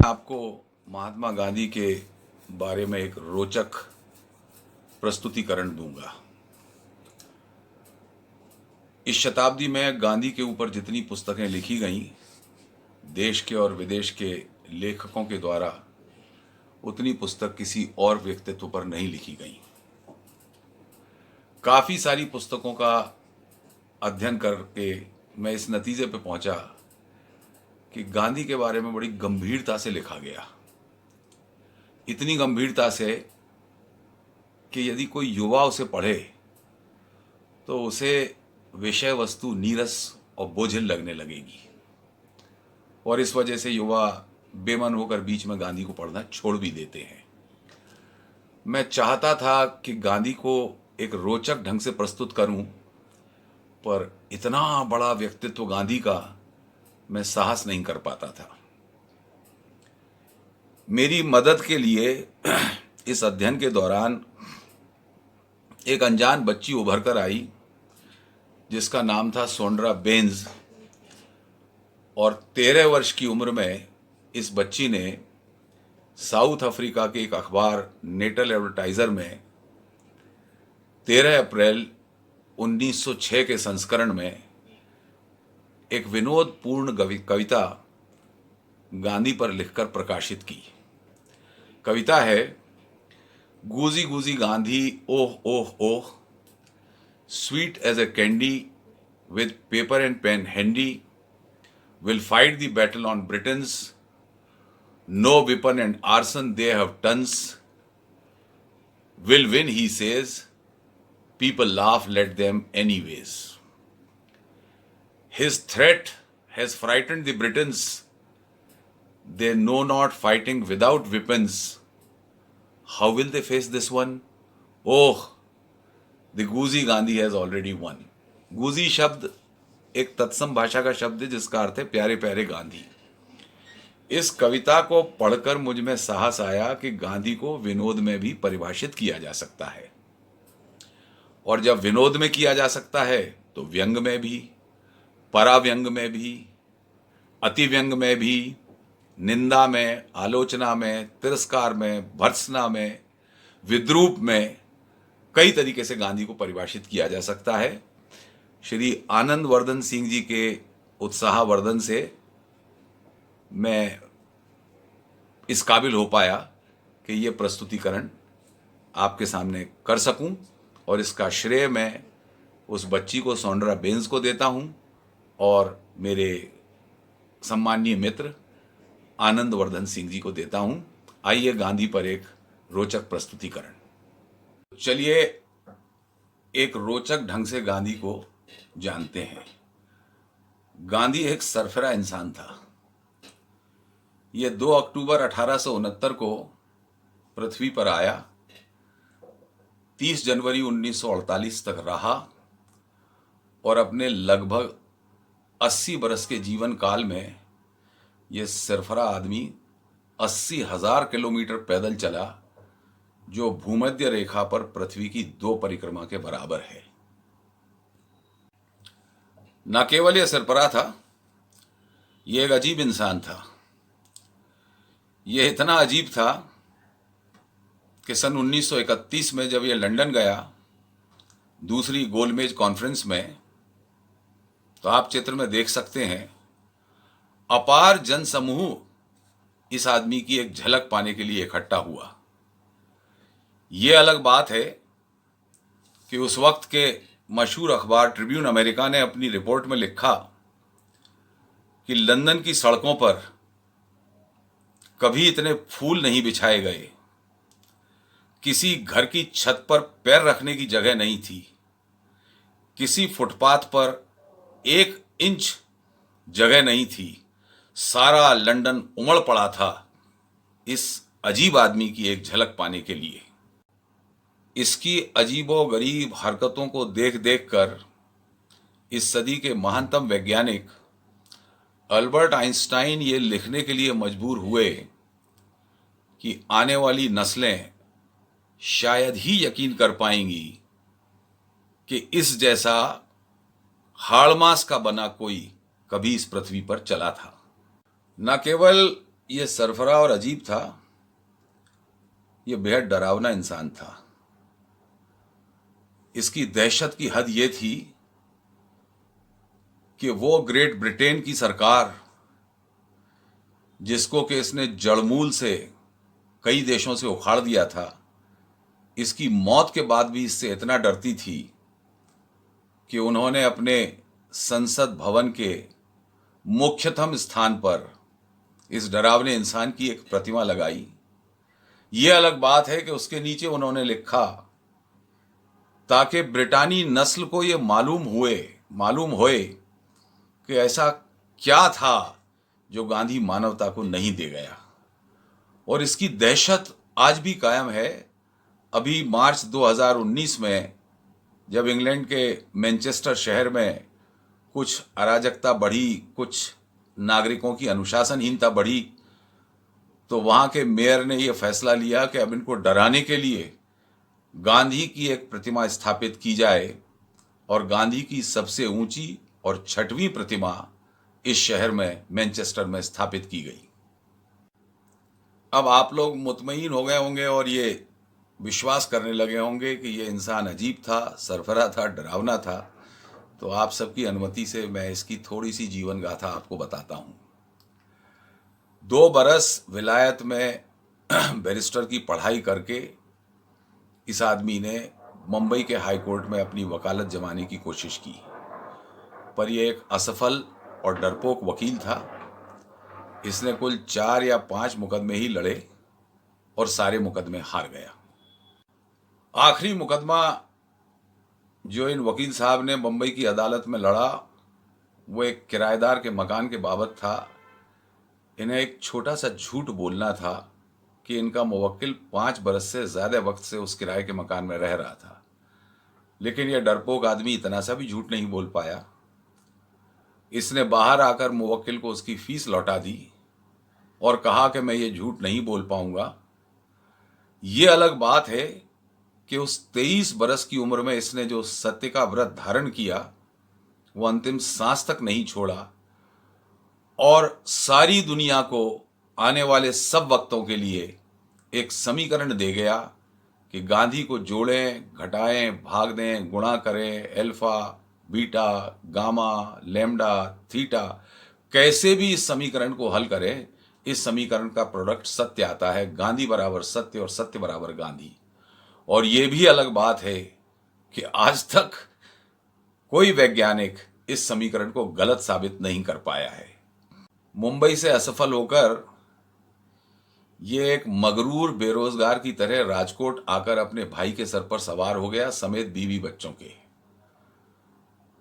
आपको महात्मा गांधी के बारे में एक रोचक प्रस्तुतिकरण दूंगा। इस शताब्दी में गांधी के ऊपर जितनी पुस्तकें लिखी गईं देश के और विदेश के लेखकों के द्वारा, उतनी पुस्तक किसी और व्यक्तित्व पर नहीं लिखी गई। काफ़ी सारी पुस्तकों का अध्ययन करके मैं इस नतीजे पे पहुंचा कि गांधी के बारे में बड़ी गंभीरता से लिखा गया। इतनी गंभीरता से कि यदि कोई युवा उसे पढ़े तो उसे विषय वस्तु नीरस और बोझिल लगने लगेगी, और इस वजह से युवा बेमन होकर बीच में गांधी को पढ़ना छोड़ भी देते हैं। मैं चाहता था कि गांधी को एक रोचक ढंग से प्रस्तुत करूं, पर इतना बड़ा व्यक्तित्व गांधी का मैं साहस नहीं कर पाता था। मेरी मदद के लिए इस अध्ययन के दौरान एक अनजान बच्ची उभर कर आई जिसका नाम था सोंड्रा बेंज, और 13 वर्ष की उम्र में इस बच्ची ने साउथ अफ्रीका के एक अखबार नेटल एडवर्टाइजर में 13 अप्रैल 1906 के संस्करण में एक विनोदपूर्ण कविता गांधी पर लिखकर प्रकाशित की। कविता है, गूजी गूजी Gandhi oh oh oh, sweet as a candy with paper and pen handy, will fight the battle on Britons, no weapon and arson they have tons, will win he says, people laugh let them anyways. His threat has frightened the Britons, they know not fighting without weapons, how will they face this one? Oh, the Goozy Gandhi has already won. गूजी शब्द एक तत्सम भाषा का शब्द है जिसका अर्थ है प्यारे प्यारे गांधी। इस कविता को पढ़कर मुझ में साहस आया कि गांधी को विनोद में भी परिभाषित किया जा सकता है, और जब विनोद में किया जा सकता है तो व्यंग में भी, पराव्यंग में भी, अतिव्यंग में भी, निंदा में, आलोचना में, तिरस्कार में, भर्त्सना में, विद्रूप में, कई तरीके से गांधी को परिभाषित किया जा सकता है। श्री आनंद वर्धन सिंह जी के उत्साहवर्धन से मैं इस काबिल हो पाया कि ये प्रस्तुतिकरण आपके सामने कर सकूं, और इसका श्रेय मैं उस बच्ची को, सोंड्रा बेंज को देता हूं, और मेरे सम्माननीय मित्र आनंद वर्धन सिंह जी को देता हूं। आइए गांधी पर एक रोचक प्रस्तुतिकरण। चलिए एक रोचक ढंग से गांधी को जानते हैं। गांधी एक सरफरा इंसान था। यह 2 अक्टूबर 1869 को पृथ्वी पर आया, 30 जनवरी 1948 तक रहा, और अपने लगभग 80 बरस के जीवन काल में यह सरफरा आदमी 80,000 किलोमीटर पैदल चला, जो भूमध्य रेखा पर पृथ्वी की 2 परिक्रमा के बराबर है। न केवल यह सरफरा था, यह एक अजीब इंसान था। यह इतना अजीब था कि सन 1931 में जब यह लंदन गया दूसरी गोलमेज कॉन्फ्रेंस में, तो आप चित्र में देख सकते हैं अपार जनसमूह इस आदमी की एक झलक पाने के लिए इकट्ठा हुआ। यह अलग बात है कि उस वक्त के मशहूर अखबार ट्रिब्यून अमेरिका ने अपनी रिपोर्ट में लिखा कि लंदन की सड़कों पर कभी इतने फूल नहीं बिछाए गए, किसी घर की छत पर पैर रखने की जगह नहीं थी, किसी फुटपाथ पर 1 इंच जगह नहीं थी, सारा लंदन उमड़ पड़ा था इस अजीब आदमी की एक झलक पाने के लिए। इसकी अजीबो गरीब हरकतों को देख देख कर इस सदी के महानतम वैज्ञानिक अल्बर्ट आइंस्टाइन ये लिखने के लिए मजबूर हुए कि आने वाली नस्लें शायद ही यकीन कर पाएंगी कि इस जैसा हाड़ मांस का बना कोई कभी इस पृथ्वी पर चला था। न केवल ये सरफरा और अजीब था, ये बेहद डरावना इंसान था। इसकी दहशत की हद ये थी कि वो ग्रेट ब्रिटेन की सरकार, जिसको कि इसने जड़मूल से कई देशों से उखाड़ दिया था, इसकी मौत के बाद भी इससे इतना डरती थी कि उन्होंने अपने संसद भवन के मुख्यतम स्थान पर इस डरावने इंसान की एक प्रतिमा लगाई। ये अलग बात है कि उसके नीचे उन्होंने लिखा, ताकि ब्रिटानी नस्ल को ये मालूम होए कि ऐसा क्या था जो गांधी मानवता को नहीं दे गया। और इसकी दहशत आज भी कायम है। अभी मार्च 2019 में जब इंग्लैंड के मैनचेस्टर शहर में कुछ अराजकता बढ़ी, कुछ नागरिकों की अनुशासनहीनता बढ़ी, तो वहां के मेयर ने यह फैसला लिया कि अब इनको डराने के लिए गांधी की एक प्रतिमा स्थापित की जाए, और गांधी की सबसे ऊंची और छठवीं प्रतिमा इस शहर में मैनचेस्टर में स्थापित की गई। अब आप लोग मुतमईन हो गए होंगे और ये विश्वास करने लगे होंगे कि ये इंसान अजीब था, सरफरा था, डरावना था। तो आप सबकी अनुमति से मैं इसकी थोड़ी सी जीवन गाथा आपको बताता हूं। 2 बरस विलायत में बैरिस्टर की पढ़ाई करके इस आदमी ने मुंबई के हाई कोर्ट में अपनी वकालत जमाने की कोशिश की, पर यह एक असफल और डरपोक वकील था। इसने कुल 4 या 5 मुकदमे ही लड़े और सारे मुकदमे हार गया। आखिरी मुकदमा जो इन वकील साहब ने मुंबई की अदालत में लड़ा, वो एक किराएदार के मकान के बाबत था। इन्हें एक छोटा सा झूठ बोलना था कि इनका मुवक्किल 5 बरस से ज़्यादा वक्त से उस किराए के मकान में रह रहा था, लेकिन यह डरपोक आदमी इतना सा भी झूठ नहीं बोल पाया। इसने बाहर आकर मुवक्किल को उसकी फीस लौटा दी और कहा कि मैं ये झूठ नहीं बोल पाऊंगा। ये अलग बात है कि उस 23 बरस की उम्र में इसने जो सत्य का व्रत धारण किया, वो अंतिम सांस तक नहीं छोड़ा और सारी दुनिया को आने वाले सब वक्तों के लिए एक समीकरण दे गया कि गांधी को जोड़ें, घटाएं, भाग दें, गुणा करें, alpha, beta, gamma, lambda, theta, कैसे भी इस समीकरण को हल करें, इस समीकरण का प्रोडक्ट सत्य आता है। गांधी बराबर सत्य और सत्य बराबर गांधी। और यह भी अलग बात है कि आज तक कोई वैज्ञानिक इस समीकरण को गलत साबित नहीं कर पाया है। मुंबई से असफल होकर ये एक मगरूर बेरोजगार की तरह राजकोट आकर अपने भाई के सर पर सवार हो गया, समेत बीवी बच्चों के।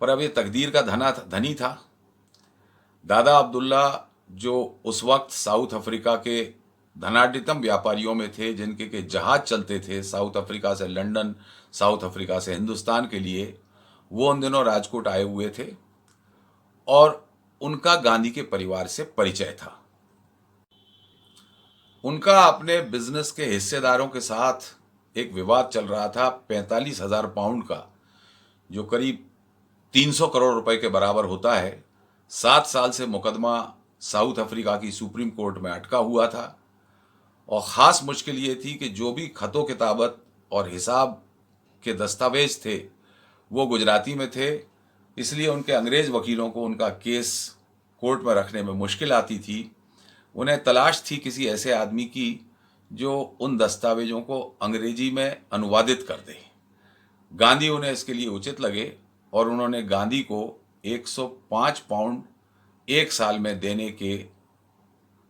पर अब ये तकदीर का धनी था। दादा अब्दुल्ला, जो उस वक्त साउथ अफ्रीका के धनाढ्यतम व्यापारियों में थे, जिनके के जहाज चलते थे साउथ अफ्रीका से लंदन, साउथ अफ्रीका से हिंदुस्तान के लिए, वो उन दिनों राजकोट आए हुए थे और उनका गांधी के परिवार से परिचय था। उनका अपने बिजनेस के हिस्सेदारों के साथ एक विवाद चल रहा था 45,000 पाउंड का, जो करीब 300 करोड़ रुपए के बराबर होता है। 7 साल से मुकदमा साउथ अफ्रीका की सुप्रीम कोर्ट में अटका हुआ था और ख़ास मुश्किल ये थी कि जो भी खतो किताबत और हिसाब के दस्तावेज थे वो गुजराती में थे, इसलिए उनके अंग्रेज़ वकीलों को उनका केस कोर्ट में रखने में मुश्किल आती थी। उन्हें तलाश थी किसी ऐसे आदमी की जो उन दस्तावेजों को अंग्रेजी में अनुवादित कर दे। गांधी उन्हें इसके लिए उचित लगे और उन्होंने गांधी को 105 पाउंड 1 साल में देने के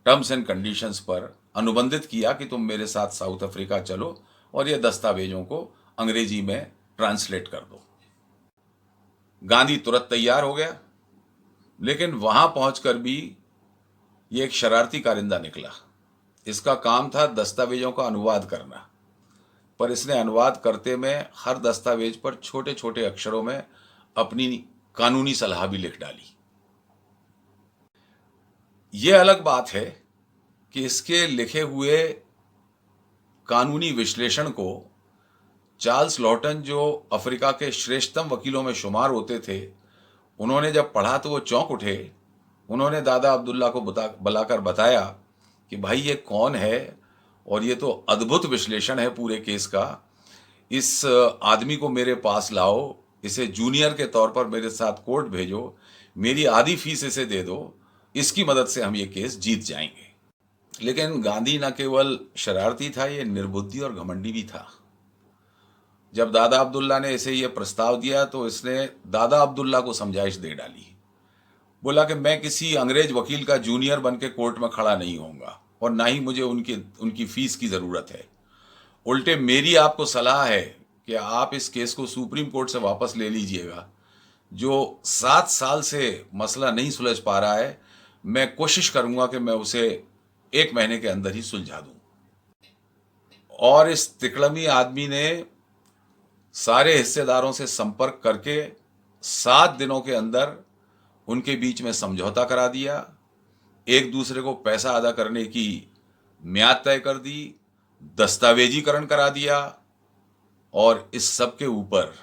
टर्म्स एंड कंडीशंस पर अनुबंधित किया कि तुम मेरे साथ साउथ अफ्रीका चलो और ये दस्तावेजों को अंग्रेजी में ट्रांसलेट कर दो। गांधी तुरंत तैयार हो गया, लेकिन वहां पहुंचकर भी ये एक शरारती कारिंदा निकला। इसका काम था दस्तावेजों का अनुवाद करना, पर इसने अनुवाद करते में हर दस्तावेज पर छोटे छोटे अक्षरों में अपनी कानूनी सलाह भी लिख डाली। यह अलग बात है कि इसके लिखे हुए कानूनी विश्लेषण को चार्ल्स लॉटन, जो अफ्रीका के श्रेष्ठतम वकीलों में शुमार होते थे, उन्होंने जब पढ़ा तो वो चौंक उठे। उन्होंने दादा अब्दुल्ला को बुलाकर बताया कि भाई ये कौन है, और ये तो अद्भुत विश्लेषण है पूरे केस का। इस आदमी को मेरे पास लाओ, इसे जूनियर के तौर पर मेरे साथ कोर्ट भेजो, मेरी आधी फीस इसे दे दो, इसकी मदद से हम ये केस जीत जाएंगे। लेकिन गांधी न केवल शरारती था, ये निर्बुद्धि और घमंडी भी था। जब दादा अब्दुल्ला ने इसे ये प्रस्ताव दिया तो इसने दादा अब्दुल्ला को समझाइश दे डाली। बोला कि मैं किसी अंग्रेज वकील का जूनियर बन के कोर्ट में खड़ा नहीं होऊंगा, और ना ही मुझे उनकी फीस की ज़रूरत है। उल्टे मेरी आपको सलाह है कि आप इस केस को सुप्रीम कोर्ट से वापस ले लीजिएगा। जो 7 साल से मसला नहीं सुलझ पा रहा है, मैं कोशिश करूंगा कि मैं उसे 1 महीने के अंदर ही सुलझा दूं। और इस तिकड़मी आदमी ने सारे हिस्सेदारों से संपर्क करके 7 दिनों के अंदर उनके बीच में समझौता करा दिया, एक दूसरे को पैसा अदा करने की म्याद तय कर दी, दस्तावेजीकरण करा दिया, और इस सब के ऊपर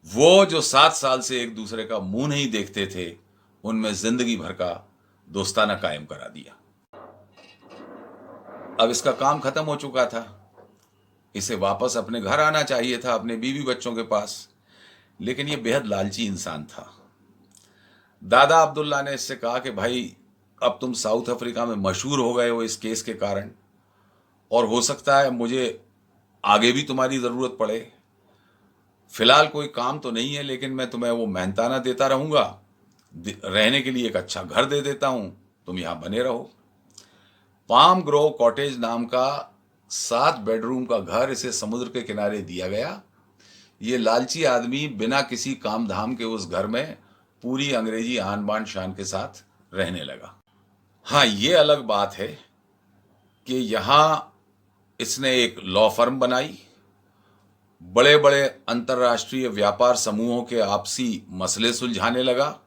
वो जो 7 साल से एक दूसरे का मुंह नहीं देखते थे, उनमें जिंदगी भर का दोस्ताना कायम करा दिया। अब इसका काम खत्म हो चुका था, इसे वापस अपने घर आना चाहिए था, अपने बीवी बच्चों के पास। लेकिन ये बेहद लालची इंसान था। दादा अब्दुल्ला ने इससे कहा कि भाई अब तुम साउथ अफ्रीका में मशहूर हो गए हो इस केस के कारण, और हो सकता है मुझे आगे भी तुम्हारी ज़रूरत पड़े। फिलहाल कोई काम तो नहीं है, लेकिन मैं तुम्हें वो मेहनताना देता रहूँगा, रहने के लिए एक अच्छा घर दे देता हूँ, तुम यहाँ बने रहो। पाम ग्रोव कॉटेज नाम का 7 बेडरूम का घर इसे समुद्र के किनारे दिया गया। ये लालची आदमी बिना किसी काम धाम के उस घर में पूरी अंग्रेजी आन बान शान के साथ रहने लगा। हाँ, ये अलग बात है कि यहाँ इसने एक लॉ फर्म बनाई, बड़े बड़े अंतर्राष्ट्रीय व्यापार समूहों के आपसी मसले सुलझाने लगा,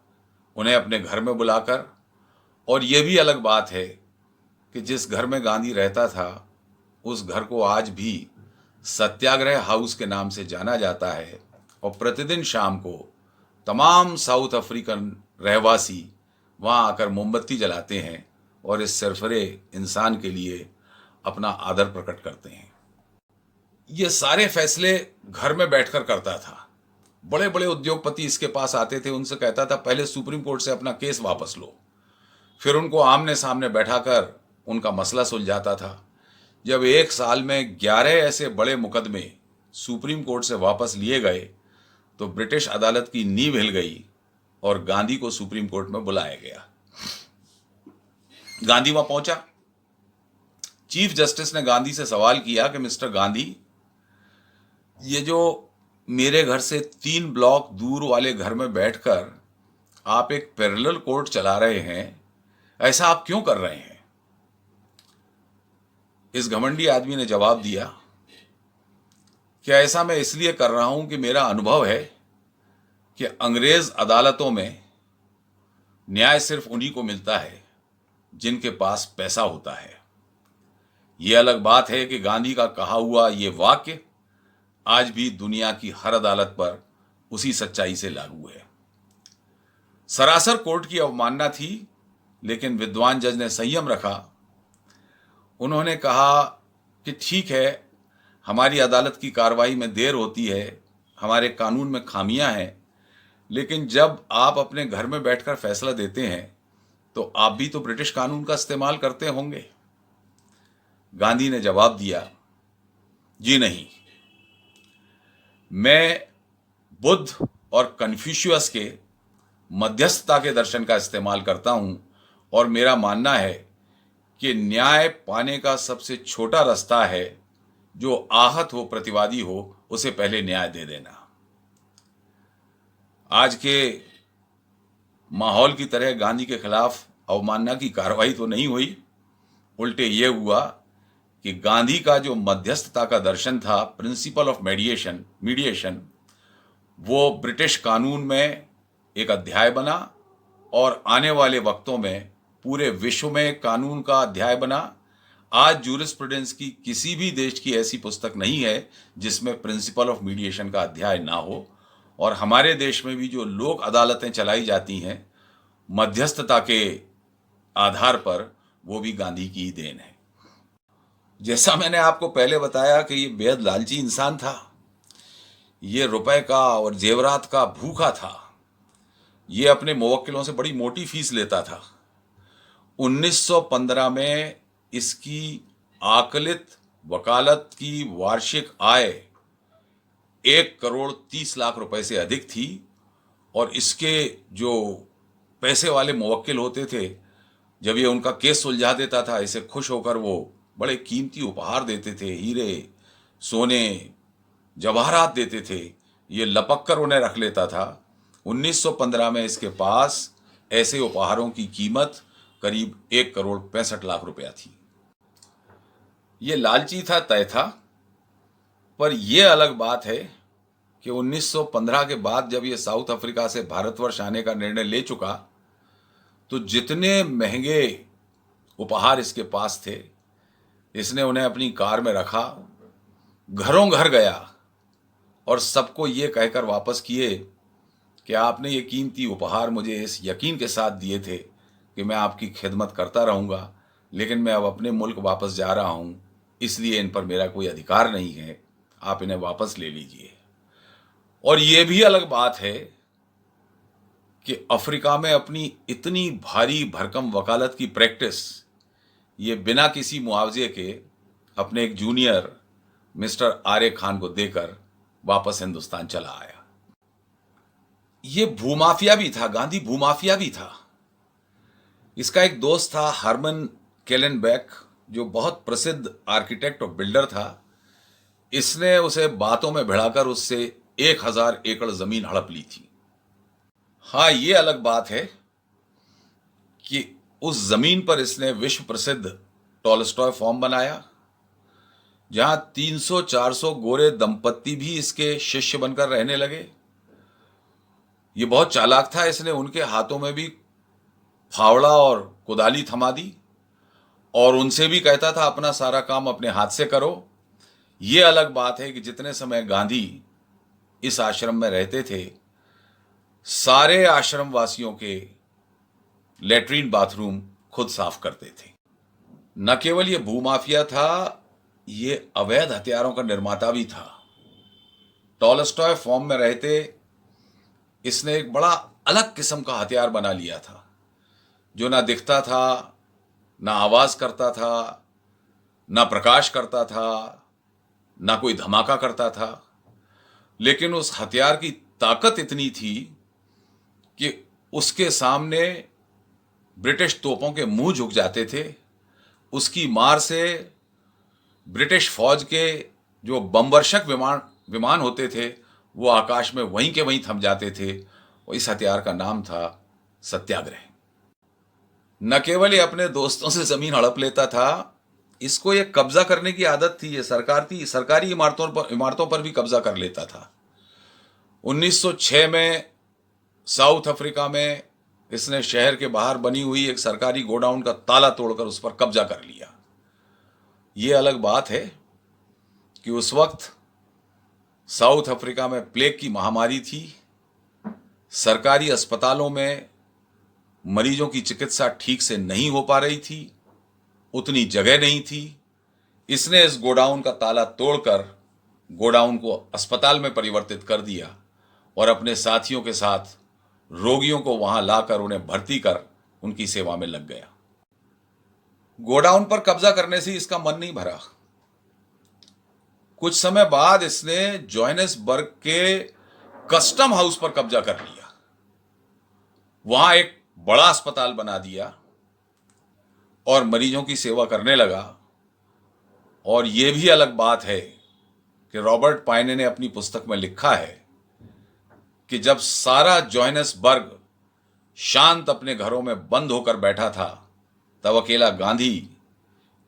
उन्हें अपने घर में बुलाकर। और यह भी अलग बात है कि जिस घर में गांधी रहता था, उस घर को आज भी सत्याग्रह हाउस के नाम से जाना जाता है, और प्रतिदिन शाम को तमाम साउथ अफ्रीकन रहवासी वहाँ आकर मोमबत्ती जलाते हैं और इस सरफरे इंसान के लिए अपना आदर प्रकट करते हैं। ये सारे फैसले घर में बैठकर करता था। बड़े बड़े उद्योगपति इसके पास आते थे, उनसे कहता था पहले सुप्रीम कोर्ट से अपना केस वापस लो, फिर उनको आमने सामने बैठाकर उनका मसला सुलझाता था। जब 1 साल में 11 ऐसे बड़े मुकदमे सुप्रीम कोर्ट से वापस लिए गए तो ब्रिटिश अदालत की नींव हिल गई और गांधी को सुप्रीम कोर्ट में बुलाया गया। गांधी वहां पहुंचा। चीफ जस्टिस ने गांधी से सवाल किया कि मिस्टर गांधी, ये जो मेरे घर से 3 ब्लॉक दूर वाले घर में बैठकर आप एक पैरेलल कोर्ट चला रहे हैं, ऐसा आप क्यों कर रहे हैं? इस घमंडी आदमी ने जवाब दिया कि ऐसा मैं इसलिए कर रहा हूं कि मेरा अनुभव है कि अंग्रेज अदालतों में न्याय सिर्फ उन्हीं को मिलता है जिनके पास पैसा होता है। यह अलग बात है कि गांधी का कहा हुआ यह वाक्य आज भी दुनिया की हर अदालत पर उसी सच्चाई से लागू है। सरासर कोर्ट की अवमानना थी, लेकिन विद्वान जज ने संयम रखा। उन्होंने कहा कि ठीक है, हमारी अदालत की कार्रवाई में देर होती है, हमारे कानून में खामियां हैं, लेकिन जब आप अपने घर में बैठकर फैसला देते हैं तो आप भी तो ब्रिटिश कानून का इस्तेमाल करते होंगे। गांधी ने जवाब दिया, जी नहीं, मैं बुद्ध और कन्फ्यूशियस के मध्यस्थता के दर्शन का इस्तेमाल करता हूं, और मेरा मानना है कि न्याय पाने का सबसे छोटा रास्ता है जो आहत हो, प्रतिवादी हो, उसे पहले न्याय दे देना। आज के माहौल की तरह गांधी के खिलाफ अवमानना की कार्रवाई तो नहीं हुई, उल्टे ये हुआ कि गांधी का जो मध्यस्थता का दर्शन था, प्रिंसिपल ऑफ मीडिएशन, वो ब्रिटिश कानून में एक अध्याय बना, और आने वाले वक्तों में पूरे विश्व में कानून का अध्याय बना। आज जूरिस्प्रूडेंस की किसी भी देश की ऐसी पुस्तक नहीं है जिसमें प्रिंसिपल ऑफ मीडिएशन का अध्याय ना हो। और हमारे देश में भी जो लोक अदालतें चलाई जाती हैं मध्यस्थता के आधार पर, वो भी गांधी की ही देन है। जैसा मैंने आपको पहले बताया कि ये बेहद लालची इंसान था, ये रुपए का और जेवरात का भूखा था, ये अपने मुवक्किलों से बड़ी मोटी फीस लेता था। 1915 में इसकी आकलित वकालत की वार्षिक आय 1 करोड़ 30 लाख रुपए से अधिक थी, और इसके जो पैसे वाले मुवक्किल होते थे, जब ये उनका केस सुलझा देता था, इसे खुश होकर वो बड़े कीमती उपहार देते थे, हीरे सोने जवाहरात देते थे, ये लपक कर उन्हें रख लेता था। 1915 में इसके पास ऐसे उपहारों की कीमत करीब 1 करोड़ 65 लाख रुपया थी। ये लालची था, तय था। पर यह अलग बात है कि 1915 के बाद जब ये साउथ अफ्रीका से भारतवर्ष आने का निर्णय ले चुका, तो जितने महंगे उपहार इसके पास थे, इसने उन्हें अपनी कार में रखा, घरों घर गया और सबको ये कहकर वापस किए कि आपने ये कीमती उपहार मुझे इस यकीन के साथ दिए थे कि मैं आपकी खिदमत करता रहूँगा, लेकिन मैं अब अपने मुल्क वापस जा रहा हूँ, इसलिए इन पर मेरा कोई अधिकार नहीं है, आप इन्हें वापस ले लीजिए। और ये भी अलग बात है कि अफ्रीका में अपनी इतनी भारी भरकम वकालत की प्रैक्टिस ये बिना किसी मुआवजे के अपने एक जूनियर मिस्टर आर्य खान को देकर वापस हिंदुस्तान चला आया। ये भूमाफिया भी था, गांधी भूमाफिया भी था। इसका एक दोस्त था हरमन केलेनबेक, जो बहुत प्रसिद्ध आर्किटेक्ट और बिल्डर था। इसने उसे बातों में भिड़ाकर उससे 1000 एकड़ जमीन हड़प ली थी। हाँ, ये अलग बात है कि उस जमीन पर इसने विश्व प्रसिद्ध टॉलस्टॉय फॉर्म बनाया, जहां 300-400 गोरे दंपत्ति भी इसके शिष्य बनकर रहने लगे। ये बहुत चालाक था, इसने उनके हाथों में भी फावड़ा और कुदाली थमा दी और उनसे भी कहता था अपना सारा काम अपने हाथ से करो। ये अलग बात है कि जितने समय गांधी इस आश्रम में रहते थे, सारे आश्रम वासियों के लेटरीन बाथरूम खुद साफ करते थे। न केवल ये भूमाफिया था, ये अवैध हथियारों का निर्माता भी था। टॉलस्टॉय फॉर्म में रहते इसने एक बड़ा अलग किस्म का हथियार बना लिया था, जो ना दिखता था, ना आवाज करता था, ना प्रकाश करता था, ना कोई धमाका करता था, लेकिन उस हथियार की ताकत इतनी थी कि उसके सामने ब्रिटिश तोपों के मुंह झुक जाते थे। उसकी मार से ब्रिटिश फौज के जो बमवर्षक विमान होते थे, वो आकाश में वहीं के वहीं थम जाते थे। और इस हथियार का नाम था सत्याग्रह। न केवल ये अपने दोस्तों से जमीन हड़प लेता था, इसको ये कब्जा करने की आदत थी। ये सरकारी इमारतों पर भी कब्जा कर लेता था। 1906 में साउथ अफ्रीका में इसने शहर के बाहर बनी हुई एक सरकारी गोडाउन का ताला तोड़कर उस पर कब्जा कर लिया। ये अलग बात है कि उस वक्त साउथ अफ्रीका में प्लेग की महामारी थी। सरकारी अस्पतालों में मरीजों की चिकित्सा ठीक से नहीं हो पा रही थी, उतनी जगह नहीं थी। इसने इस गोडाउन का ताला तोड़कर गोडाउन को अस्पताल में परिवर्तित कर दिया और अपने साथियों के साथ रोगियों को वहां लाकर उन्हें भर्ती कर उनकी सेवा में लग गया। गोडाउन पर कब्जा करने से इसका मन नहीं भरा। कुछ समय बाद इसने जोहानिसबर्ग के कस्टम हाउस पर कब्जा कर लिया। वहां एक बड़ा अस्पताल बना दिया और मरीजों की सेवा करने लगा। और यह भी अलग बात है कि रॉबर्ट पाइने ने अपनी पुस्तक में लिखा है कि जब सारा जोहानिसबर्ग शांत अपने घरों में बंद होकर बैठा था, तब अकेला गांधी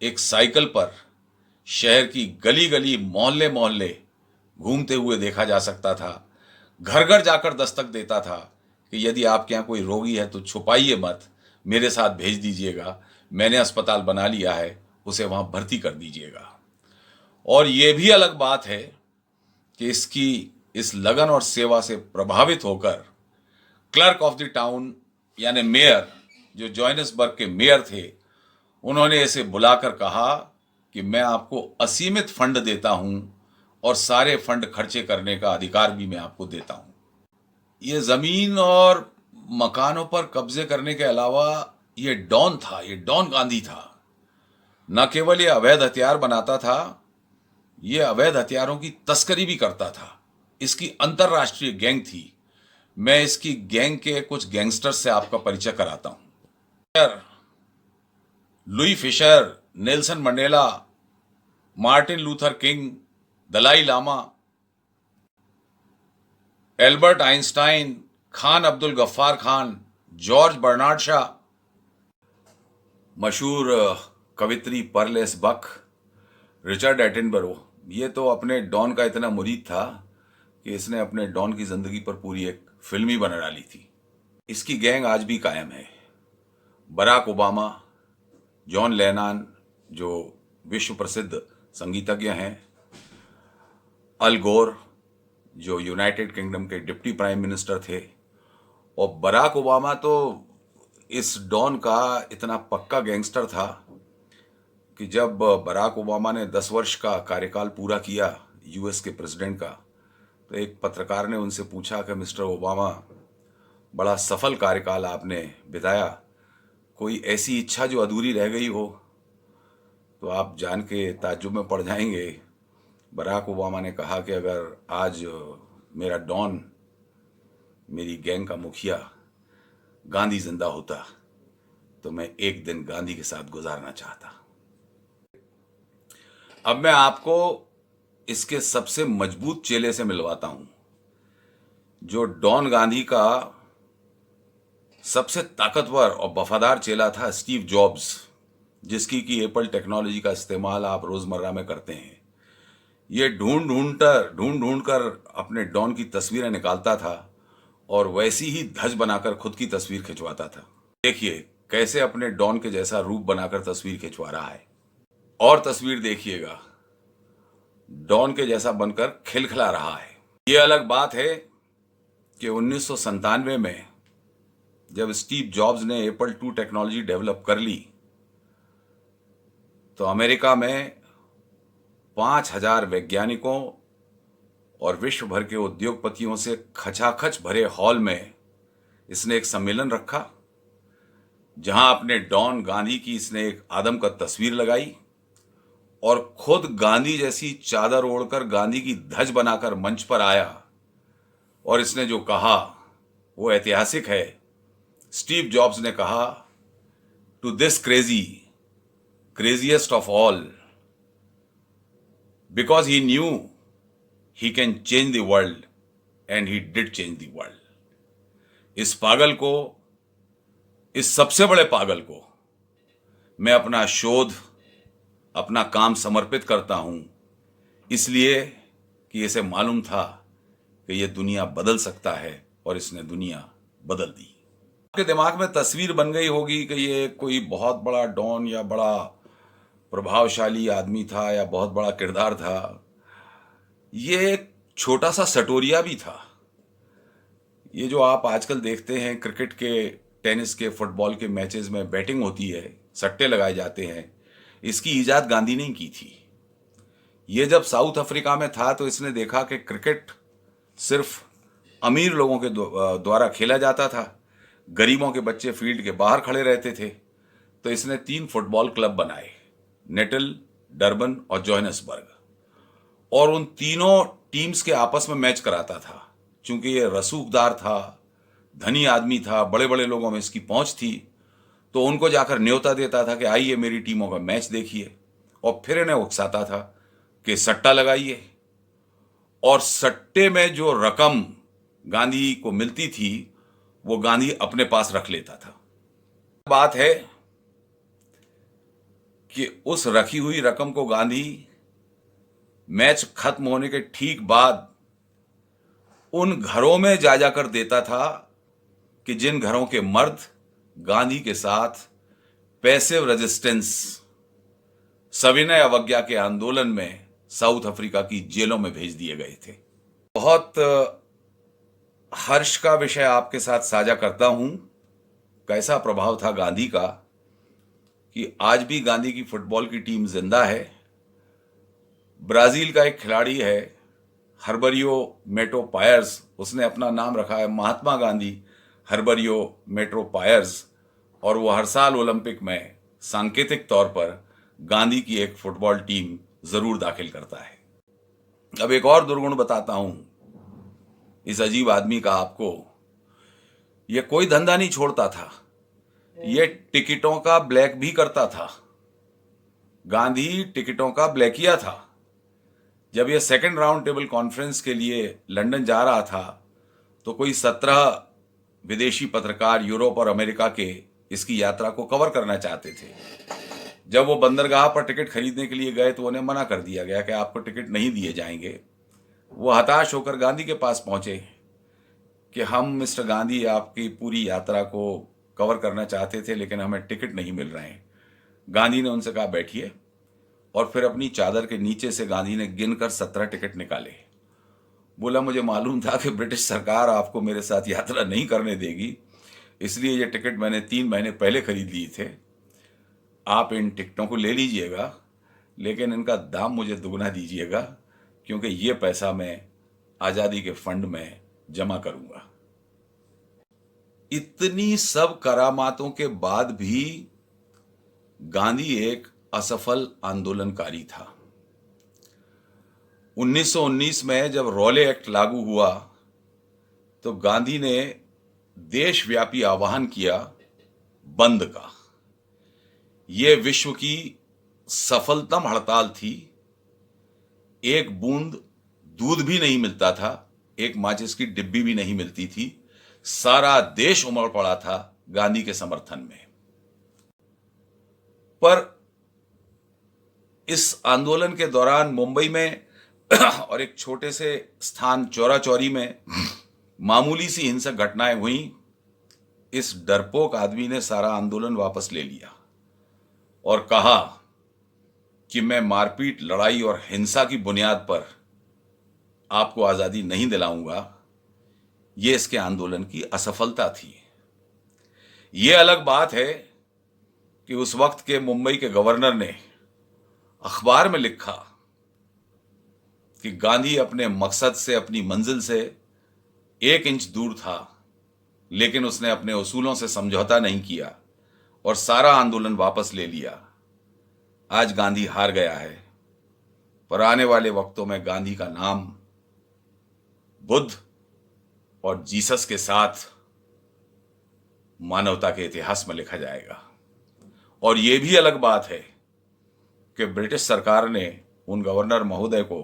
एक साइकिल पर शहर की गली गली मोहल्ले मोहल्ले घूमते हुए देखा जा सकता था। घर घर जाकर दस्तक देता था कि यदि आपके यहाँ कोई रोगी है तो छुपाइए मत, मेरे साथ भेज दीजिएगा, मैंने अस्पताल बना लिया है, उसे वहां भर्ती कर दीजिएगा। और ये भी अलग बात है कि इसकी इस लगन और सेवा से प्रभावित होकर क्लर्क ऑफ द टाउन यानी मेयर, जो जोहानिसबर्ग के मेयर थे, उन्होंने इसे बुलाकर कहा कि मैं आपको असीमित फंड देता हूं और सारे फंड खर्चे करने का अधिकार भी मैं आपको देता हूं। ये जमीन और मकानों पर कब्जे करने के अलावा ये डॉन था, ये डॉन गांधी था। न केवल ये अवैध हथियार बनाता था, ये अवैध हथियारों की तस्करी भी करता था। इसकी अंतरराष्ट्रीय गैंग थी। मैं इसकी गैंग के कुछ गैंगस्टर्स से आपका परिचय कराता हूं। Louis Fischer, Nelson Mandela, Martin Luther King, Dalai Lama, Albert Einstein, Khan Abdul Ghaffar Khan, George Bernard Shaw, मशहूर कवित्री परलेस बक, रिचर्ड एटनबरो। ये तो अपने डॉन का इतना मुरीद था कि इसने अपने डॉन की जिंदगी पर पूरी एक फिल्म ही बना डाली थी। इसकी गैंग आज भी कायम है। बराक ओबामा, जॉन लेनान जो विश्व प्रसिद्ध संगीतज्ञ हैं, अल गोर जो यूनाइटेड किंगडम के डिप्टी प्राइम मिनिस्टर थे, और बराक ओबामा तो इस डॉन का इतना पक्का गैंगस्टर था कि जब बराक ओबामा ने 10 वर्ष का कार्यकाल पूरा किया यूएस के प्रेसिडेंट का, तो एक पत्रकार ने उनसे पूछा कि मिस्टर ओबामा, बड़ा सफल कार्यकाल आपने बिताया, कोई ऐसी इच्छा जो अधूरी रह गई हो? तो आप जान के ताज्जुब में पड़ जाएंगे। बराक ओबामा ने कहा कि अगर आज मेरा डॉन, मेरी गैंग का मुखिया गांधी जिंदा होता तो मैं एक दिन गांधी के साथ गुजारना चाहता। अब मैं आपको इसके सबसे मजबूत चेले से मिलवाता हूं। जो डॉन गांधी का सबसे ताकतवर और वफादार चेला था स्टीव जॉब्स, जिसकी की एप्पल टेक्नोलॉजी का इस्तेमाल आप रोजमर्रा में करते हैं। ये ढूंढ ढूंढ कर अपने डॉन की तस्वीरें निकालता था और वैसी ही धज बनाकर खुद की तस्वीर खिंचवाता था। देखिए कैसे अपने डॉन के जैसा रूप बनाकर तस्वीर खिंचवा रहा है, और तस्वीर देखिएगा, डॉन के जैसा बनकर खिलखिला रहा है। ये अलग बात है कि 1997 में जब स्टीव जॉब्स ने एप्पल 2 टेक्नोलॉजी डेवलप कर ली, तो अमेरिका में 5,000 वैज्ञानिकों और विश्व भर के उद्योगपतियों से खचाखच भरे हॉल में इसने एक सम्मेलन रखा, जहां अपने डॉन गांधी की इसने एक आदमकद तस्वीर लगाई और खुद गांधी जैसी चादर ओढ़कर गांधी की धज बनाकर मंच पर आया, और इसने जो कहा वो ऐतिहासिक है। स्टीव जॉब्स ने कहा, to this craziest of all, because he knew he can change the world and he did change the world. इस पागल को, इस सबसे बड़े पागल को मैं अपना शोध, अपना काम समर्पित करता हूं, इसलिए कि इसे मालूम था कि यह दुनिया बदल सकता है, और इसने दुनिया बदल दी। आपके दिमाग में तस्वीर बन गई होगी कि ये कोई बहुत बड़ा डॉन या बड़ा प्रभावशाली आदमी था या बहुत बड़ा किरदार था। ये एक छोटा सा सटोरिया भी था। ये जो आप आजकल देखते हैं क्रिकेट के, टेनिस के, फुटबॉल के मैचेस में बैटिंग होती है, सट्टे लगाए जाते हैं, इसकी इजाद गांधी ने की थी। ये जब साउथ अफ्रीका में था तो इसने देखा कि क्रिकेट सिर्फ अमीर लोगों के द्वारा खेला जाता था, गरीबों के बच्चे फील्ड के बाहर खड़े रहते थे। तो इसने 3 फुटबॉल क्लब बनाए, नेटल, डरबन और जोहानिसबर्ग, और उन तीनों टीम्स के आपस में मैच कराता था। चूंकि ये रसूखदार था, धनी आदमी था, बड़े बड़े लोगों में इसकी पहुंच थी, तो उनको जाकर न्योता देता था कि आइए मेरी टीमों का मैच देखिए, और फिर इन्हें उकसाता था कि सट्टा लगाइए, और सट्टे में जो रकम गांधी को मिलती थी वो गांधी अपने पास रख लेता था। बात है कि उस रखी हुई रकम को गांधी मैच खत्म होने के ठीक बाद उन घरों में जा जाकर देता था कि जिन घरों के मर्द गांधी के साथ पैसिव रेजिस्टेंस, सविनय अवज्ञा के आंदोलन में साउथ अफ्रीका की जेलों में भेज दिए गए थे। बहुत हर्ष का विषय आपके साथ साझा करता हूं। कैसा प्रभाव था गांधी का कि आज भी गांधी की फुटबॉल की टीम जिंदा है। ब्राजील का एक खिलाड़ी है हर्बरियो मेटो पायर्स, उसने अपना नाम रखा है महात्मा गांधी हर्बरियो मेट्रो पायर्स, और वो हर साल ओलंपिक में सांकेतिक तौर पर गांधी की एक फुटबॉल टीम जरूर दाखिल करता है। अब एक और दुर्गुण बताता हूं इस अजीब आदमी का आपको। ये कोई धंधा नहीं छोड़ता था, ये टिकटों का ब्लैक भी करता था। गांधी टिकटों का ब्लैकिया था। जब ये सेकंड राउंड टेबल कॉन्फ्रेंस के लिए लंदन जा रहा था तो कोई 17 विदेशी पत्रकार यूरोप और अमेरिका के इसकी यात्रा को कवर करना चाहते थे। जब वो बंदरगाह पर टिकट खरीदने के लिए गए तो उन्हें मना कर दिया गया कि आपको टिकट नहीं दिए जाएंगे। वो हताश होकर गांधी के पास पहुंचे कि हम मिस्टर गांधी आपकी पूरी यात्रा को कवर करना चाहते थे लेकिन हमें टिकट नहीं मिल रहे हैं। गांधी ने उनसे कहा बैठिए, और फिर अपनी चादर के नीचे से गांधी ने गिनकर 17 टिकट निकाले। बोला मुझे मालूम था कि ब्रिटिश सरकार आपको मेरे साथ यात्रा नहीं करने देगी, इसलिए ये टिकट मैंने 3 महीने पहले खरीद लिए थे। आप इन टिकटों को ले लीजिएगा लेकिन इनका दाम मुझे दुगना दीजिएगा, क्योंकि ये पैसा मैं आज़ादी के फंड में जमा करूंगा। इतनी सब करामातों के बाद भी गांधी एक असफल आंदोलनकारी था। 1919 में जब रॉले एक्ट लागू हुआ तो गांधी ने देशव्यापी आह्वान किया बंद का। यह विश्व की सफलतम हड़ताल थी। एक बूंद दूध भी नहीं मिलता था, एक माचिस की डिब्बी भी नहीं मिलती थी। सारा देश उमड़ पड़ा था गांधी के समर्थन में। पर इस आंदोलन के दौरान मुंबई में और एक छोटे से स्थान चौरा चौरी में मामूली सी हिंसक घटनाएं हुई। इस डरपोक आदमी ने सारा आंदोलन वापस ले लिया और कहा कि मैं मारपीट, लड़ाई और हिंसा की बुनियाद पर आपको आजादी नहीं दिलाऊंगा। यह इसके आंदोलन की असफलता थी। यह अलग बात है कि उस वक्त के मुंबई के गवर्नर ने अखबार में लिखा कि गांधी अपने मकसद से, अपनी मंजिल से 1 इंच दूर था, लेकिन उसने अपने उसूलों से समझौता नहीं किया और सारा आंदोलन वापस ले लिया। आज गांधी हार गया है, पर आने वाले वक्तों में गांधी का नाम बुद्ध और जीसस के साथ मानवता के इतिहास में लिखा जाएगा। और यह भी अलग बात है कि ब्रिटिश सरकार ने उन गवर्नर महोदय को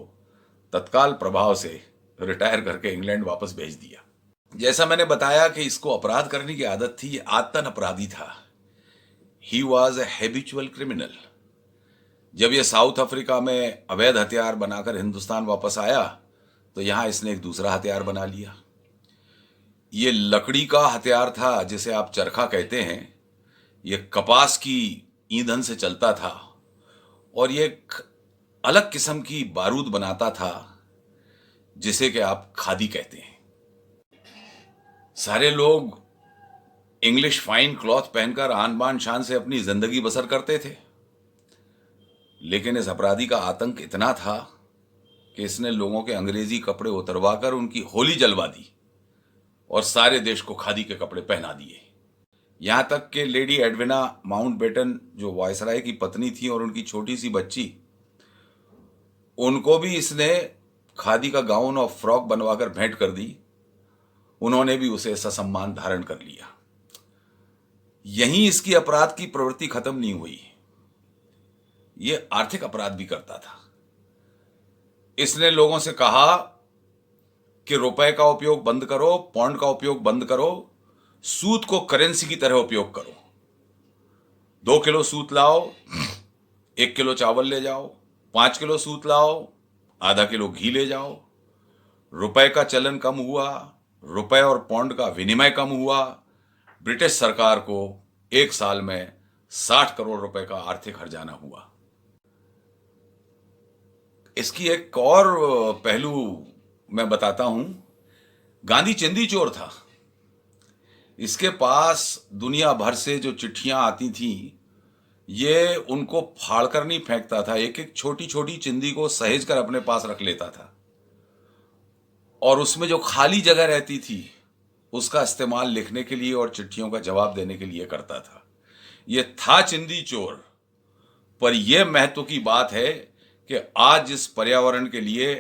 तत्काल प्रभाव से रिटायर करके इंग्लैंड वापस भेज दिया। जैसा मैंने बताया कि इसको अपराध करने की आदत थी, ये आदतन अपराधी था। He was a habitual criminal. जब ये साउथ अफ्रीका में अवैध हथियार बनाकर हिंदुस्तान वापस आया तो यहां इसने एक दूसरा हथियार बना लिया। ये लकड़ी का हथियार था जिसे आप चरखा कहते हैं। ये कपास की ईंधन से चलता था और ये एक अलग किस्म की बारूद बनाता था जिसे कि आप खादी कहते हैं। सारे लोग इंग्लिश फाइन क्लॉथ पहनकर आन बान शान से अपनी जिंदगी बसर करते थे, लेकिन इस अपराधी का आतंक इतना था कि इसने लोगों के अंग्रेजी कपड़े उतरवाकर उनकी होली जलवा दी और सारे देश को खादी के कपड़े पहना दिए। यहां तक कि लेडी एडविना माउंटबेटन, जो वायसराय की पत्नी थी, और उनकी छोटी सी बच्ची, उनको भी इसने खादी का गाउन और फ्रॉक बनवाकर भेंट कर दी। उन्होंने भी उसे ससम्मान धारण कर लिया। यहीं इसकी अपराध की प्रवृत्ति खत्म नहीं हुई, ये आर्थिक अपराध भी करता था। इसने लोगों से कहा कि रुपए का उपयोग बंद करो, पौंड का उपयोग बंद करो, सूत को करेंसी की तरह उपयोग करो। 2 किलो सूत लाओ, 1 किलो चावल ले जाओ, 5 किलो सूत लाओ, आधा किलो घी ले जाओ। रुपए का चलन कम हुआ, रुपए और पौंड का विनिमय कम हुआ। ब्रिटिश सरकार को 1 साल में 60 करोड़ रुपए का आर्थिक हर्जाना हुआ। इसकी एक और पहलू मैं बताता हूं। गांधी चिंदी चोर था। इसके पास दुनिया भर से जो चिट्ठियां आती थीं ये उनको फाड़ कर नहीं फेंकता था, एक एक छोटी छोटी चिंदी को सहेज कर अपने पास रख लेता था और उसमें जो खाली जगह रहती थी उसका इस्तेमाल लिखने के लिए और चिट्ठियों का जवाब देने के लिए करता था। ये था चिंदी चोर। पर यह महत्व की बात है कि आज जिस पर्यावरण के लिए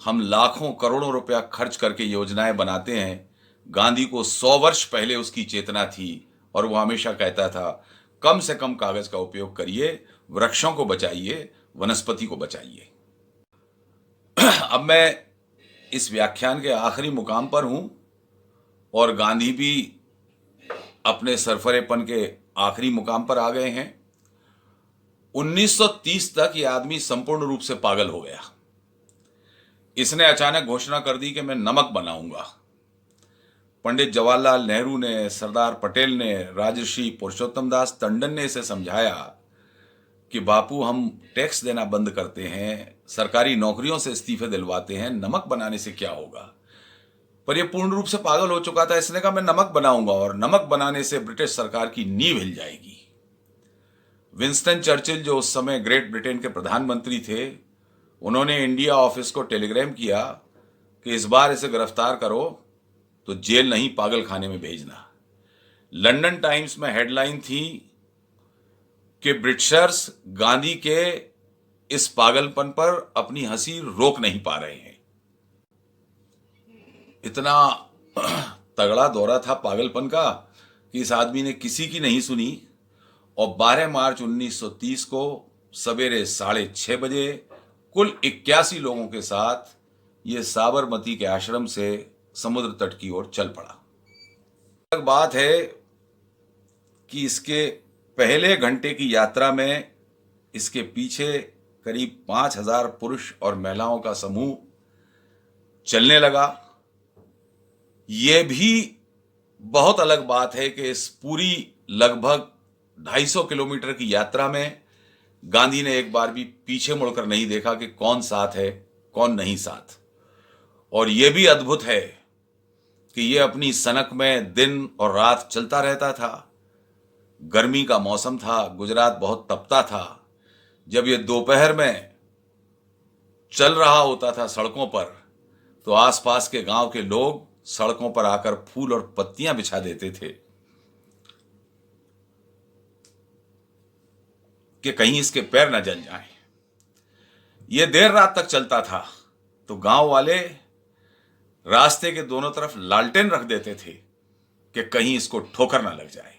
हम लाखों करोड़ों रुपया खर्च करके योजनाएं बनाते हैं, गांधी को 100 वर्ष पहले उसकी चेतना थी और वो हमेशा कहता था कम से कम कागज का उपयोग करिए, वृक्षों को बचाइए, वनस्पति को बचाइए। अब मैं इस व्याख्यान के आखिरी मुकाम पर हूं और गांधी भी अपने सरफरेपन के आखिरी मुकाम पर आ गए हैं। 1930 तक ये आदमी संपूर्ण रूप से पागल हो गया। इसने अचानक घोषणा कर दी कि मैं नमक बनाऊंगा। पंडित जवाहरलाल नेहरू ने, सरदार पटेल ने, राजर्षि पुरुषोत्तम दास टंडन ने इसे समझाया कि बापू हम टैक्स देना बंद करते हैं, सरकारी नौकरियों से इस्तीफे दिलवाते हैं, नमक बनाने से क्या होगा। पर यह पूर्ण रूप से पागल हो चुका था। इसने कहा मैं नमक बनाऊंगा और नमक बनाने से ब्रिटिश सरकार की नींव हिल जाएगी। विंस्टन चर्चिल जो उस समय ग्रेट ब्रिटेन के प्रधानमंत्री थे, उन्होंने इंडिया ऑफिस को टेलीग्राम किया कि इस बार इसे गिरफ्तार करो तो जेल नहीं पागल खाने में भेजना। लंदन टाइम्स में हेडलाइन थी कि ब्रिटिशर्स गांधी के इस पागलपन पर अपनी हंसी रोक नहीं पा रहे हैं। इतना तगड़ा दौरा था पागलपन का कि इस आदमी ने किसी की नहीं सुनी और 12 मार्च 1930 को सवेरे 6:30 बजे कुल 81 लोगों के साथ ये साबरमती के आश्रम से समुद्र तट की ओर चल पड़ा। अलग बात है कि इसके पहले घंटे की यात्रा में इसके पीछे करीब 5,000 पुरुष और महिलाओं का समूह चलने लगा। यह भी बहुत अलग बात है कि इस पूरी लगभग 250 किलोमीटर की यात्रा में गांधी ने एक बार भी पीछे मुड़कर नहीं देखा कि कौन साथ है कौन नहीं साथ। और यह भी अद्भुत है कि यह अपनी सनक में दिन और रात चलता रहता था। गर्मी का मौसम था, गुजरात बहुत तपता था। जब यह दोपहर में चल रहा होता था सड़कों पर, तो आसपास के गांव के लोग सड़कों पर आकर फूल और पत्तियां बिछा देते थे कि कहीं इसके पैर न जल जाएं। यह देर रात तक चलता था तो गांव वाले रास्ते के दोनों तरफ लालटेन रख देते थे कि कहीं इसको ठोकर ना लग जाए।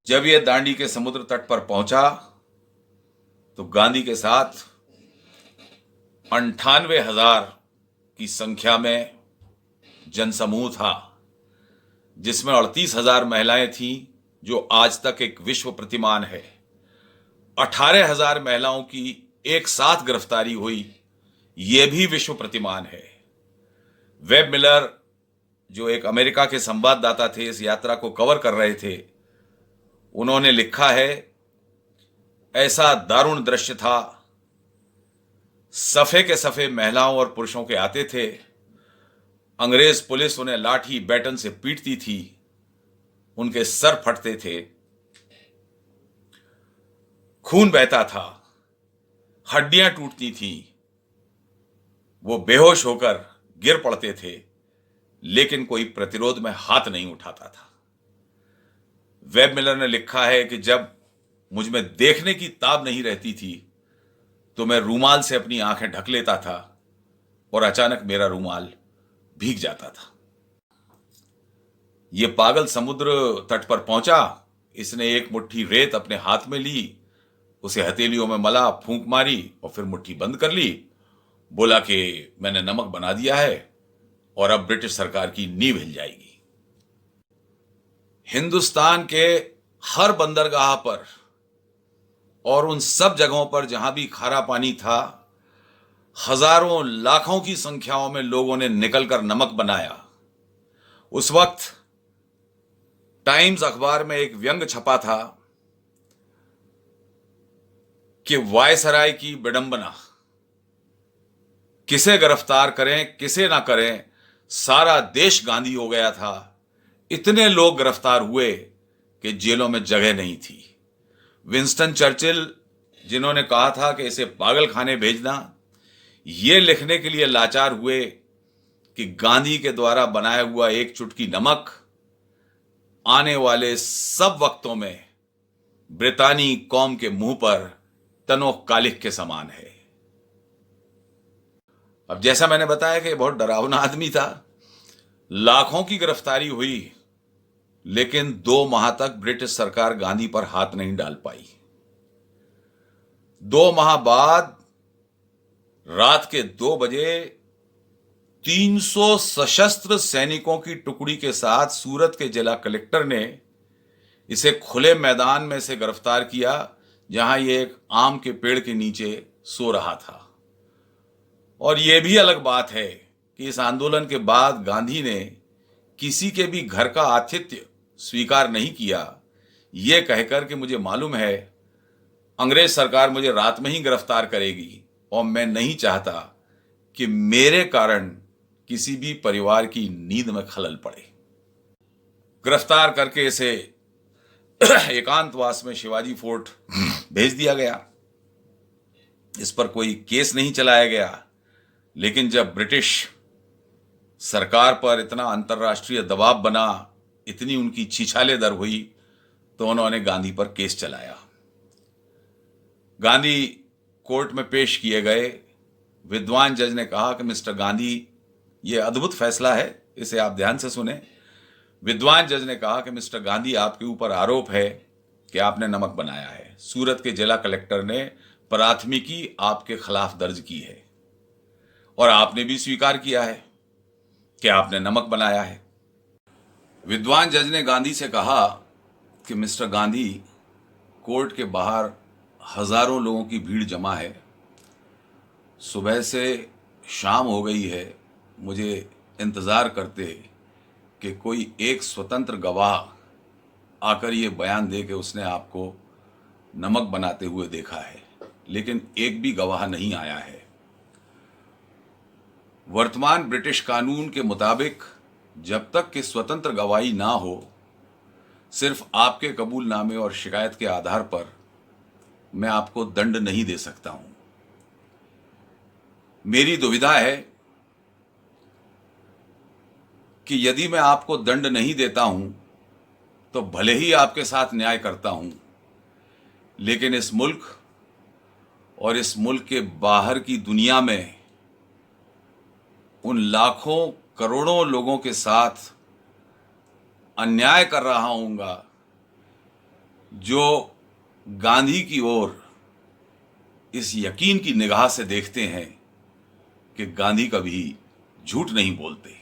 जब यह दांडी के समुद्र तट पर पहुंचा तो गांधी के साथ 98,000 की संख्या में जनसमूह था, जिसमें 38,000 महिलाएं थीं, जो आज तक एक विश्व प्रतिमान है। 18,000 महिलाओं की एक साथ गिरफ्तारी हुई, यह भी विश्व प्रतिमान है। वेब मिलर जो एक अमेरिका के संवाददाता थे, इस यात्रा को कवर कर रहे थे, उन्होंने लिखा है, ऐसा दारुण दृश्य था। सफे के सफे महिलाओं और पुरुषों के आते थे। अंग्रेज पुलिस उन्हें लाठी बैटन से पीटती थी, उनके सर फटते थे, खून बहता था, हड्डियां टूटती थी, वो बेहोश होकर गिर पड़ते थे, लेकिन कोई प्रतिरोध में हाथ नहीं उठाता था। वेब मिलर ने लिखा है कि जब मुझ में देखने की ताब नहीं रहती थी तो मैं रूमाल से अपनी आंखें ढक लेता था और अचानक मेरा रूमाल भीग जाता था। यह पागल समुद्र तट पर पहुंचा। इसने एक मुट्ठी रेत अपने हाथ में ली, उसे हथेलियों में मला, फूंक मारी और फिर मुट्ठी बंद कर ली। बोला कि मैंने नमक बना दिया है और अब ब्रिटिश सरकार की नींव हिल जाएगी। हिंदुस्तान के हर बंदरगाह पर और उन सब जगहों पर जहां भी खारा पानी था, हजारों लाखों की संख्याओं में लोगों ने निकलकर नमक बनाया। उस वक्त टाइम्स अखबार में एक व्यंग छपा था कि वायसराय की विडंबना, किसे गिरफ्तार करें किसे ना करें, सारा देश गांधी हो गया था। इतने लोग गिरफ्तार हुए कि जेलों में जगह नहीं थी। विंस्टन चर्चिल, जिन्होंने कहा था कि इसे पागल खाने भेजना, ये लिखने के लिए लाचार हुए कि गांधी के द्वारा बनाया हुआ एक चुटकी नमक आने वाले सब वक्तों में ब्रितानी कौम के मुंह पर तनो कालिख के समान है। अब जैसा मैंने बताया कि बहुत डरावना आदमी था, लाखों की गिरफ्तारी हुई, लेकिन 2 माह तक ब्रिटिश सरकार गांधी पर हाथ नहीं डाल पाई। 2 माह बाद रात के 2 बजे 300 सशस्त्र सैनिकों की टुकड़ी के साथ सूरत के जिला कलेक्टर ने इसे खुले मैदान में से गिरफ्तार किया, जहां ये एक आम के पेड़ के नीचे सो रहा था। और यह भी अलग बात है कि इस आंदोलन के बाद गांधी ने किसी के भी घर का आतिथ्य स्वीकार नहीं किया, यह कहकर कि मुझे मालूम है अंग्रेज सरकार मुझे रात में ही गिरफ्तार करेगी और मैं नहीं चाहता कि मेरे कारण किसी भी परिवार की नींद में खलल पड़े। गिरफ्तार करके इसे एकांतवास में शिवाजी फोर्ट भेज दिया गया। इस पर कोई केस नहीं चलाया गया, लेकिन जब ब्रिटिश सरकार पर इतना अंतर्राष्ट्रीय दबाव बना, इतनी उनकी छिछालेदर हुई, तो उन्होंने गांधी पर केस चलाया। गांधी कोर्ट में पेश किए गए। विद्वान जज ने कहा कि मिस्टर गांधी, यह अद्भुत फैसला है, इसे आप ध्यान से सुने। विद्वान जज ने कहा कि मिस्टर गांधी, आपके ऊपर आरोप है कि आपने नमक बनाया है। सूरत के जिला कलेक्टर ने प्राथमिकी आपके खिलाफ दर्ज की है और आपने भी स्वीकार किया है कि आपने नमक बनाया है। विद्वान जज ने गांधी से कहा कि मिस्टर गांधी, कोर्ट के बाहर हजारों लोगों की भीड़ जमा है, सुबह से शाम हो गई है, मुझे इंतज़ार करते कि कोई एक स्वतंत्र गवाह आकर ये बयान दे कि उसने आपको नमक बनाते हुए देखा है, लेकिन एक भी गवाह नहीं आया है। वर्तमान ब्रिटिश कानून के मुताबिक जब तक कि स्वतंत्र गवाही ना हो, सिर्फ आपके कबूलनामे और शिकायत के आधार पर मैं आपको दंड नहीं दे सकता हूं। मेरी दुविधा है कि यदि मैं आपको दंड नहीं देता हूं तो भले ही आपके साथ न्याय करता हूं, लेकिन इस मुल्क और इस मुल्क के बाहर की दुनिया में उन लाखों करोड़ों लोगों के साथ अन्याय कर रहा हूंगा जो गांधी की ओर इस यकीन की निगाह से देखते हैं कि गांधी कभी झूठ नहीं बोलते।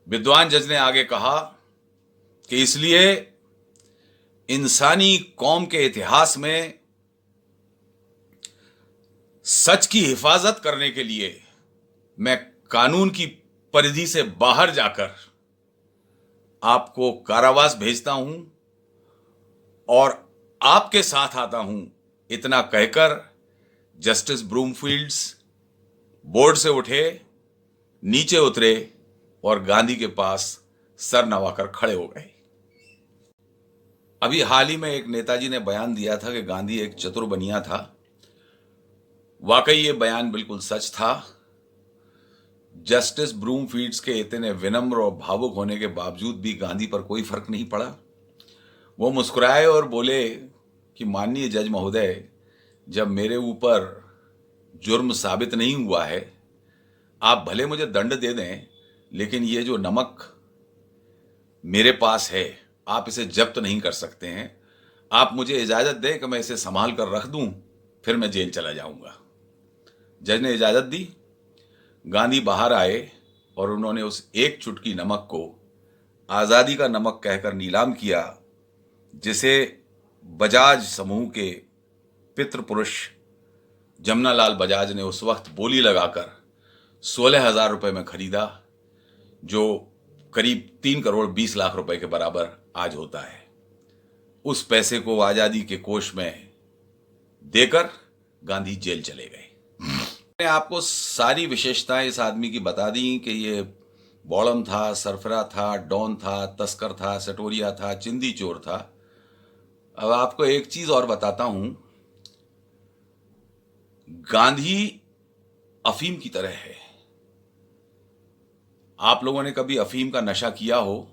विद्वान जज ने आगे कहा कि इसलिए इंसानी कौम के इतिहास में सच की हिफाजत करने के लिए मैं कानून की परिधि से बाहर जाकर आपको कारावास भेजता हूं और आपके साथ आता हूं। इतना कहकर जस्टिस ब्रूमफील्ड्स बोर्ड से उठे, नीचे उतरे और गांधी के पास सर नवाकर खड़े हो गए। अभी हाल ही में एक नेताजी ने बयान दिया था कि गांधी एक चतुर बनिया था। वाकई ये बयान बिल्कुल सच था। जस्टिस ब्रूमफील्ड्स के इतने विनम्र और भावुक होने के बावजूद भी गांधी पर कोई फर्क नहीं पड़ा। वो मुस्कुराए और बोले कि माननीय जज महोदय, जब मेरे ऊपर जुर्म साबित नहीं हुआ है, आप भले मुझे दंड दे दें, लेकिन ये जो नमक मेरे पास है, आप इसे जब्त नहीं कर सकते हैं। आप मुझे इजाज़त दें कि मैं इसे संभाल कर रख दूं, फिर मैं जेल चला जाऊंगा। जज ने इजाज़त दी। गांधी बाहर आए और उन्होंने उस एक चुटकी नमक को आज़ादी का नमक कहकर नीलाम किया, जिसे बजाज समूह के पितृपुरुष जमनालाल बजाज ने उस वक्त बोली लगाकर 16,000 रुपये में खरीदा, जो करीब 3 करोड़ 20 लाख रुपए के बराबर आज होता है। उस पैसे को आज़ादी के कोष में देकर गांधी जेल चले गए। मैंने आपको सारी विशेषताएं इस आदमी की बता दी कि ये बौड़म था, सरफरा था, डॉन था, तस्कर था, सटोरिया था, चिंदी चोर था। अब आपको एक चीज और बताता हूं, गांधी अफीम की तरह है। आप लोगों ने कभी अफीम का नशा किया हो?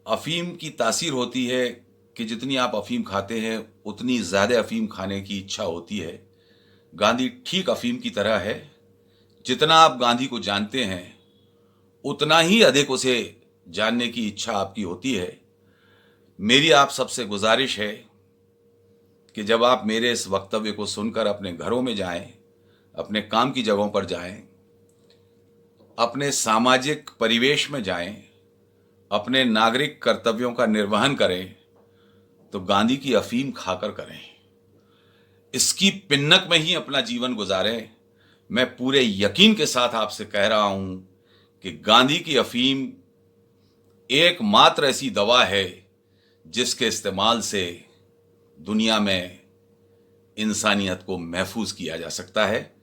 अफीम की तासीर होती है कि जितनी आप अफीम खाते हैं उतनी ज्यादा अफीम खाने की इच्छा होती है। गांधी ठीक अफीम की तरह है। जितना आप गांधी को जानते हैं उतना ही अधिक उसे जानने की इच्छा आपकी होती है। मेरी आप सबसे गुजारिश है कि जब आप मेरे इस वक्तव्य को सुनकर अपने घरों में जाएं, अपने काम की जगहों पर जाएं, अपने सामाजिक परिवेश में जाएं, अपने नागरिक कर्तव्यों का निर्वहन करें, तो गांधी की अफीम खाकर करें। इसकी पिन्नक में ही अपना जीवन गुजारें। मैं पूरे यकीन के साथ आपसे कह रहा हूं कि गांधी की अफीम एकमात्र ऐसी दवा है जिसके इस्तेमाल से दुनिया में इंसानियत को महफूज किया जा सकता है।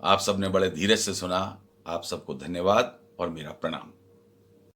आप सबने बड़े धीरज से सुना। आप सबको धन्यवाद और मेरा प्रणाम।